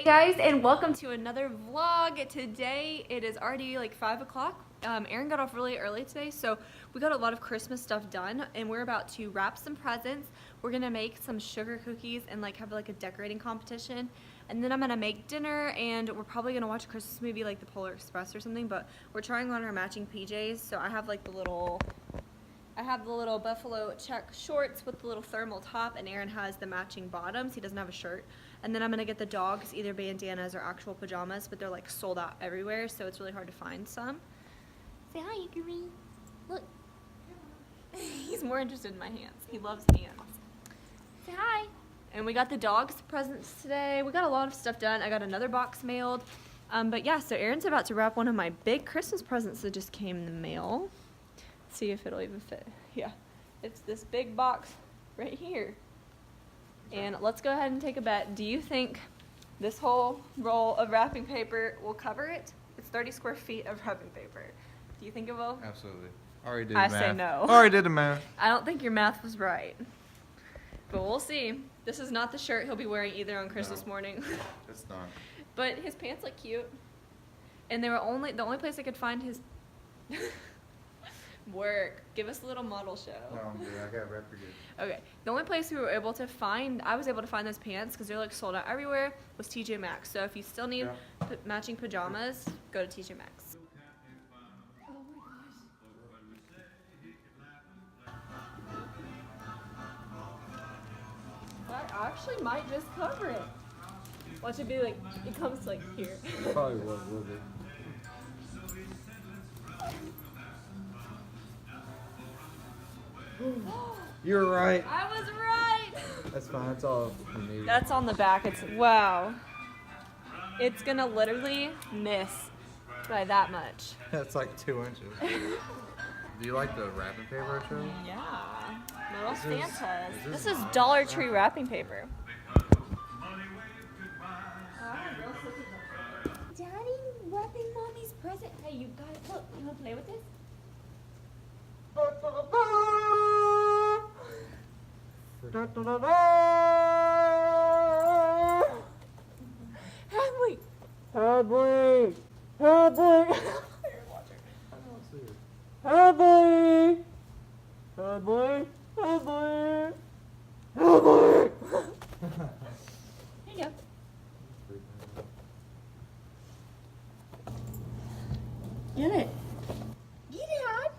Hey guys, and welcome to another vlog. Today it is already like 5 o'clock. Aaron got off really early today, so we got a lot of Christmas stuff done, and we're about to wrap some presents. We're gonna make some sugar cookies and like have like a decorating competition, and then I'm gonna make dinner, and we're probably gonna watch a Christmas movie like the Polar Express or something. But we're trying on our matching PJs, so I have like the little buffalo check shorts with the little thermal top, and Aaron has the matching bottoms. He doesn't have a shirt. And then I'm gonna get the dogs either bandanas or actual pajamas, but they're like sold out everywhere, so it's really hard to find some. Say hi, Hickory. Look. He's more interested in my hands. He loves hands. Say hi. And we got the dogs presents today. We got a lot of stuff done. I got another box mailed. But yeah, so Aaron's about to wrap one of my big Christmas presents that just came in the mail. See if it'll even fit. Yeah, it's this big box right here. And let's go ahead and take a bet. Do you think this whole roll of wrapping paper will cover it? It's 30 square feet of wrapping paper. Do you think it will? Absolutely. Already did the I math. say no. Already did the math. I don't think your math was right. But we'll see. This is not the shirt he'll be wearing either on Christmas morning. It's not. But his pants look cute. And they were the only place I could find his work. Give us a little model show. No, I'm good. I got record good. Okay. The only place we were able to find, I was able to find those pants because they're like sold out everywhere, was TJ Maxx. So if you still need matching pajamas, go to TJ Maxx. Oh my gosh. That actually might just cover it. Watch it be like, it comes like here. Probably will be. You're right. I was right. That's fine. That's all we need. That's on the back. It's wow. It's gonna literally miss by that much. That's like 2 inches. Do you like the wrapping paper I showed? Yeah. Little This is- Santas. is This is Dollar Tree wrapping paper. Daddy, wrapping mommy's present. Hey, you got it. Look, you wanna play with this? Hadley! Hadley! Hadley! Hadley! Hadley! Hadley! Hadley! Here you go. Get it. Get it, Had.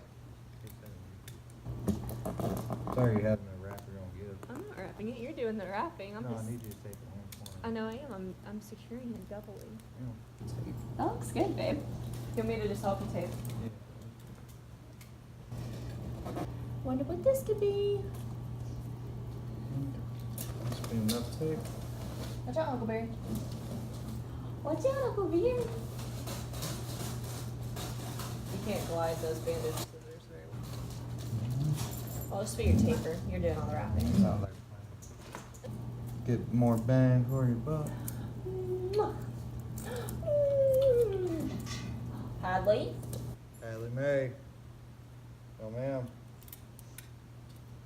Sorry you had no wrapper on give. I'm not wrapping it. You're doing the wrapping. No, I need you to take it home for I me. know I am. I'm securing it doubly. Yeah. That looks good, babe. You want me to just help you tape? Wonder what this could be. Must be enough tape. Watch out, Huckleberry. Watch out, Uncle Bear. You can't glide those bandage scissors very well. I'll just be your taper. You're doing all the wrapping. Sounds like fun. Get more bang for your buck. Hadley. Haley May. Oh, ma'am.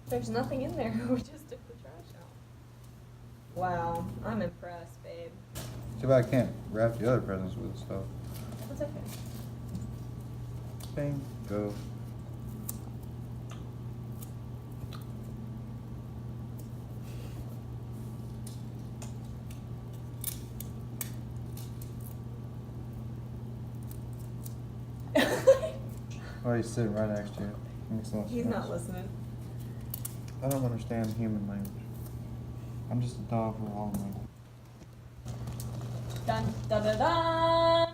There's nothing in there. We just took the trash out. Wow, I'm impressed, babe. Too bad I can't wrap the other presents with stuff. That's okay. Bang. Go. Oh, he's sitting right next to you. Makes no He's sense. not listening. I don't understand human language. I'm just a dog with all language. Dun dun dun dun.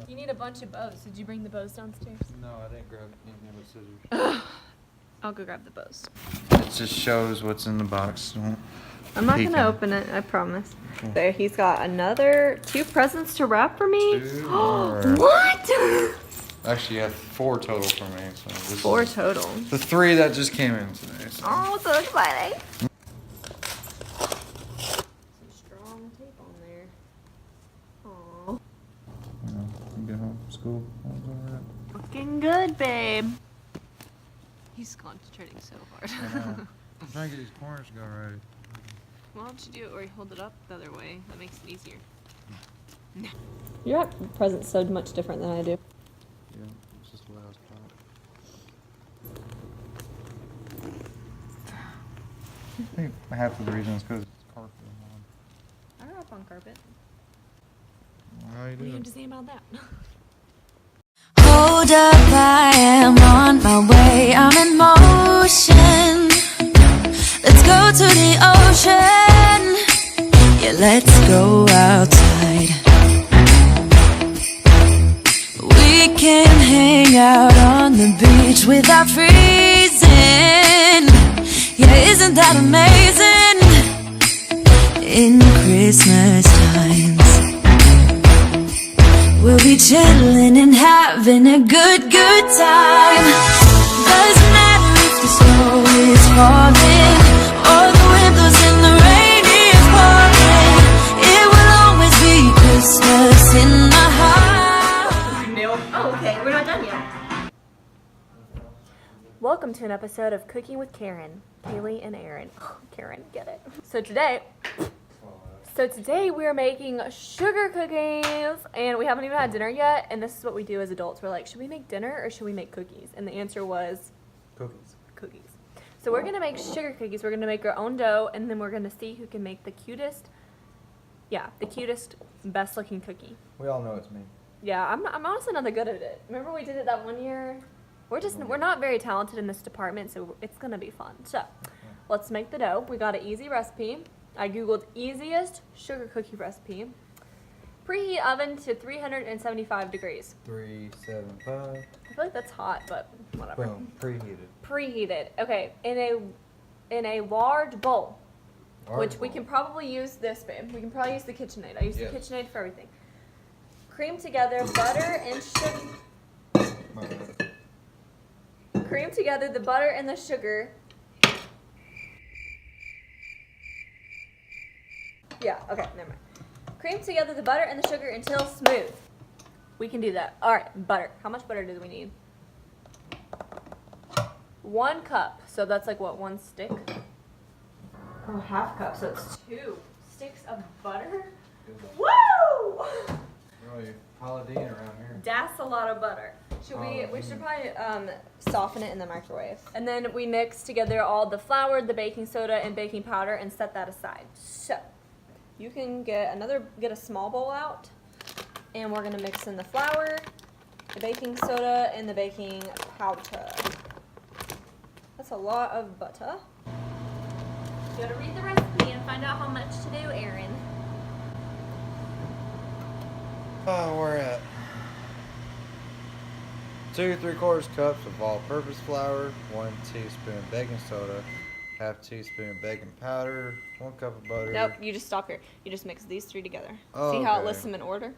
You need a bunch of bows. Did you bring the bows downstairs? No, I didn't grab anything but scissors. I'll go grab the bows. It just shows what's in the box. Don't I'm not peek gonna in. open it, I promise. Okay. There, he's got another 2 presents to wrap for me. 2 more. What? Actually, you have 4 total for me. So this 4 is total. the 3 that just came in today. So. Oh, so exciting. Some strong tape on there. Aw. You know, you get home from school. All right. Looking good, babe. He's concentrating so hard. I know. I'm trying to get these corners to go right. Why don't you do it where you hold it up the other way? That makes it easier. Your present's so much different than I do. Yeah, it's just a loud spot. I think half of the reason is because it's carpet. I grew up on carpet. How you What do you doing? have to say about that? Hold up, I am on my way, I'm in motion. Let's go to the ocean. Yeah, let's go outside. We can hang out on the beach without freezing. Yeah, isn't that amazing? In Christmas times, we'll be chillin' and having a good time. Doesn't matter if the snow is falling or the wind blows and the rain is pouring. It will always be Christmas in my heart. Oh, okay. We're not done yet. Welcome to an episode of Cooking with Karen, Kaleigh, and Aaron. Karen, get it? So today we're making sugar cookies, and we haven't even had dinner yet. And this is what we do as adults. We're like, should we make dinner or should we make cookies? And the answer was cookies. So we're gonna make sugar cookies. We're gonna make our own dough, and then we're gonna see who can make the cutest, best looking cookie. We all know it's me. Yeah, I'm honestly not that good at it. Remember we did it that one year? We're not very talented in this department, so it's gonna be fun. So let's make the dough. We got an easy recipe. I googled easiest sugar cookie recipe. Preheat oven to 375 degrees. 375. I feel like that's hot, but whatever. Boom. Preheated. Preheated. Okay, in a large bowl, which we can probably use this, babe. We can probably use the KitchenAid. I use the KitchenAid for everything. Cream together butter and sugar. Cream together the butter and the sugar. Yeah, okay, never mind. Cream together the butter and the sugar until smooth. We can do that. All right, butter. How much butter do we need? 1 cup. So that's like what, 1 stick? Oh, half cup. So it's 2 sticks of butter. Woo! Really Holiday around here. That's a lot of butter. We should probably soften it in the microwave. And then we mix together all the flour, the baking soda, and baking powder and set that aside. So you can get a small bowl out, and we're gonna mix in the flour, the baking soda, and the baking powder. That's a lot of butter. You gotta read the recipe and find out how much to do, Aaron. We're at 2 3/4 cups of all-purpose flour, 1 teaspoon baking soda, half teaspoon baking powder, 1 cup of butter. Nope, you just stop here. You just mix these 3 together. Oh, See how it okay. lists them in order?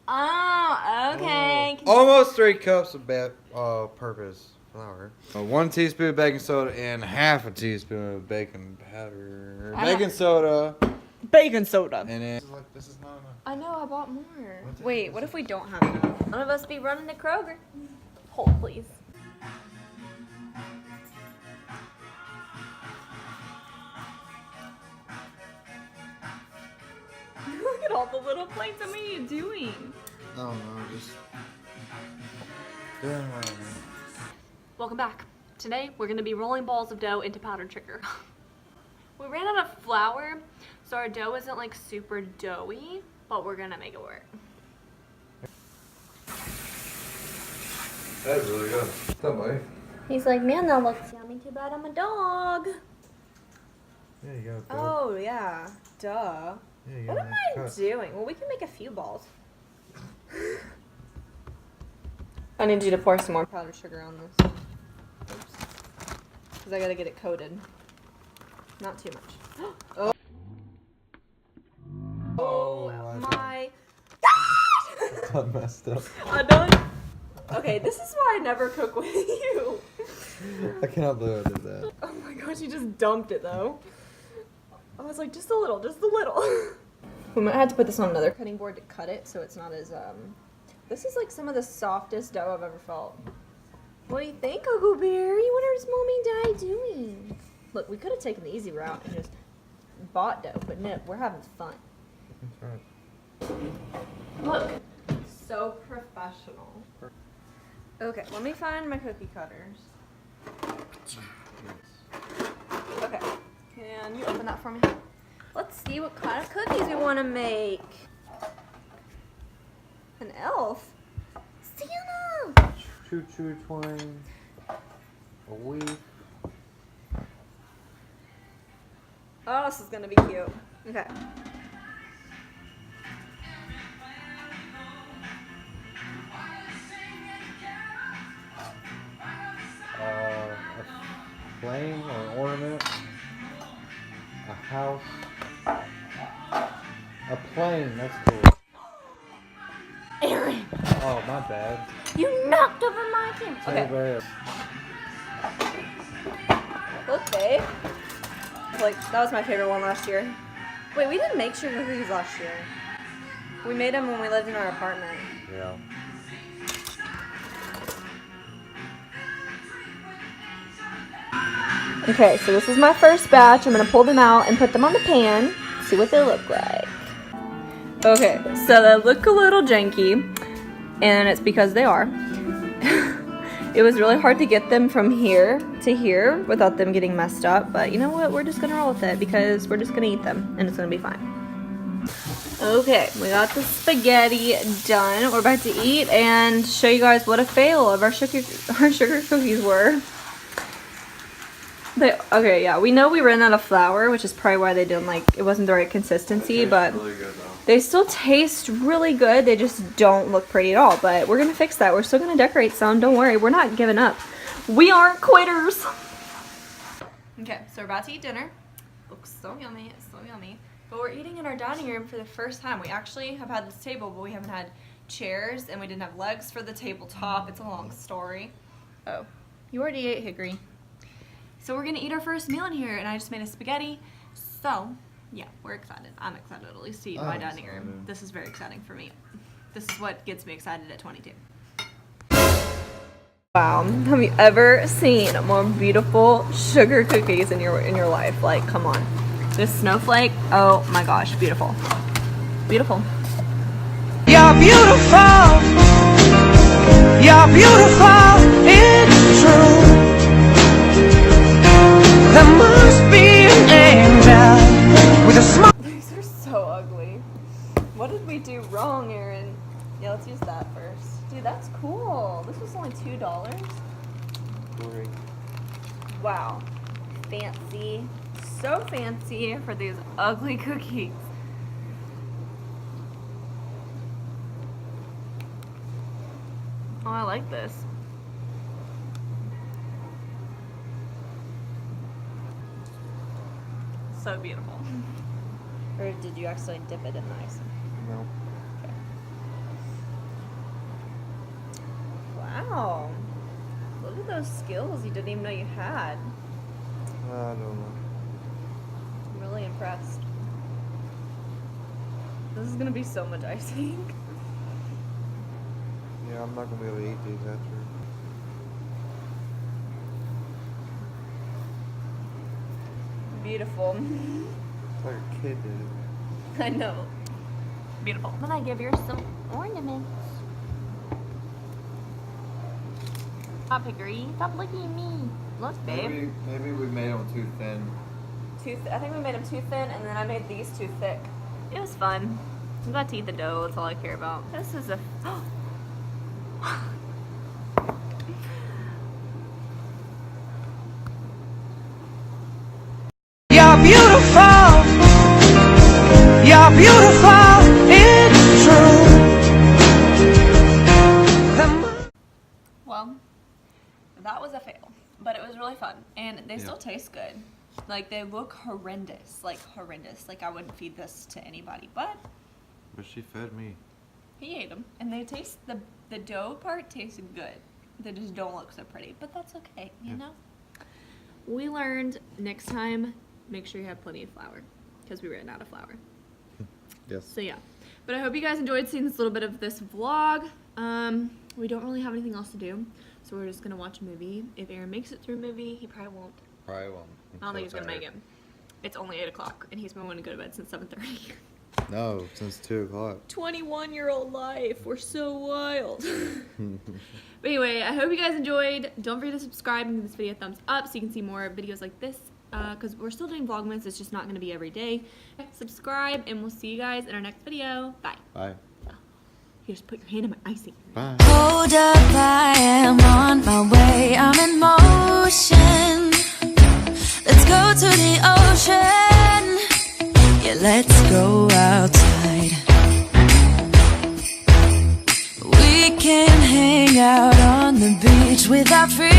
Oh, okay. Almost 3 cups of all-purpose flour, 1 teaspoon baking soda, and half a teaspoon of baking powder. Baking soda. Baking soda. And then this is not enough. I know, I bought more. What the Wait, heck what is if we don't have enough? None of us be running to Kroger. Hold, please. Look at all the little plates. What are you doing? No, just doing what I mean. Welcome back. Today, we're going to be rolling balls of dough into powdered sugar. We ran out of flour, so our dough isn't like super doughy, but we're going to make it work. That is really good. What's up, buddy? He's like, man, that looks yummy. Too bad I'm a dog. There you go. Phil. Oh, yeah. Duh. Yeah, you What got am a I nice cut. doing? Well, we can make a few balls. I need you to pour some more powdered sugar on this. Because I gotta get it coated. Not too much. Oh, Oh, my I messed up. I'm done. Okay, this is why I never cook with you. I cannot believe I did that. Oh my gosh, you just dumped it though. I was like, just a little, just a little. We might have to put this on another cutting board to cut it so it's not as, this is like some of the softest dough I've ever felt. What do you think, Uncle Barry? What is Mommy and Daddy doing? Look, we could have taken the easy route and just bought dough, but no, we're having fun. That's right. Look, so professional. Okay, let me find my cookie cutters. Okay, can you open that for me? Let's see what kind of cookies we want to make. An elf? Santa! Choo-choo twine. A week. Oh, this is gonna be cute. Okay. A flame or an ornament. A house. A plane. That's cool. Aaron! Oh, my bad. You knocked over my camera. So Okay. bad. Look, babe. Like, that was my favorite one last year. Wait, we didn't make sugar cookies last year. We made them when we lived in our apartment. Yeah. Okay, so this is my first batch. I'm gonna pull them out and put them on the pan. See what they look like. Okay, so they look a little janky, and it's because they are. It was really hard to get them from here to here without them getting messed up, but you know what? We're just gonna roll with it because we're just gonna eat them, and it's gonna be fine. Okay, we got the spaghetti done. We're about to eat and show you guys what a fail of our sugar cookies were. Okay, yeah, we know we ran out of flour, which is probably why they didn't it wasn't the right consistency, but really good, though. they still taste really good. They just don't look pretty at all, but we're gonna fix that. We're still gonna decorate some, don't worry, we're not giving up. We aren't quitters. Okay, so we're about to eat dinner. Looks so yummy, it's so yummy. But we're eating in our dining room for the first time. We actually have had this table, but we haven't had chairs, and we didn't have legs for the tabletop. It's a long story. Oh, you already ate, Hickory. So we're gonna eat our first meal in here, and I just made a spaghetti. So, yeah, we're excited. I'm excited at least to eat in my dining room. This is very exciting for me. This is what gets me excited at 22. Wow, have you ever seen more beautiful sugar cookies in your life? Like, come on. This snowflake, oh my gosh, beautiful. Beautiful. You're beautiful. You're beautiful. It's true. There must be an angel with a smile. These are so ugly. What did we do wrong, Aaron? Yeah, let's use that first. Dude, that's cool. This was only $2. Great. Wow. Fancy. So fancy for these ugly cookies. Oh, I like this. So beautiful. Or did you actually dip it in the icing? No. Okay. Wow. Look at those skills you didn't even know you had. I don't know. I'm really impressed. This is gonna be so much icing. Yeah, I'm not gonna be able to eat these after. Beautiful. It's like a kid did it. I know. Beautiful. Then I give yours some ornaments. Stop, Hickory. Stop looking at me. Look, babe. Maybe we made them too thin. I think we made them too thin, and then I made these too thick. It was fun. I'm glad to eat the dough. That's all I care about. This is a... You're beautiful. You're beautiful. It's true. Well, that was a fail, but it was really fun, and they still taste good. Like, they look horrendous, like horrendous. Like, I wouldn't feed this to anybody, but But she fed me. he ate them, and they taste, the dough part tastes good. They just don't look so pretty, but that's okay, you know? We learned next time, make sure you have plenty of flour, because we ran out of flour. Yes. So yeah, but I hope you guys enjoyed seeing this little bit of this vlog. We don't really have anything else to do, so we're just gonna watch a movie. If Aaron makes it through a movie, he probably won't. Probably won't. I don't think he's gonna make it. It's only 8 o'clock, and he's been wanting to go to bed since 7:30. No, since 2 o'clock. 21-year-old life. We're so wild. But anyway, I hope you guys enjoyed. Don't forget to subscribe and give this video a thumbs up so you can see more videos like this. Because we're still doing Vlogmas. It's just not going to be every day. Subscribe, and we'll see you guys in our next video. Bye. Bye. Here, just put your hand in my icing. Bye. Hold up, I am on my way, I'm in motion. Let's go to the ocean. Yeah, let's go outside. We can hang out on the beach without free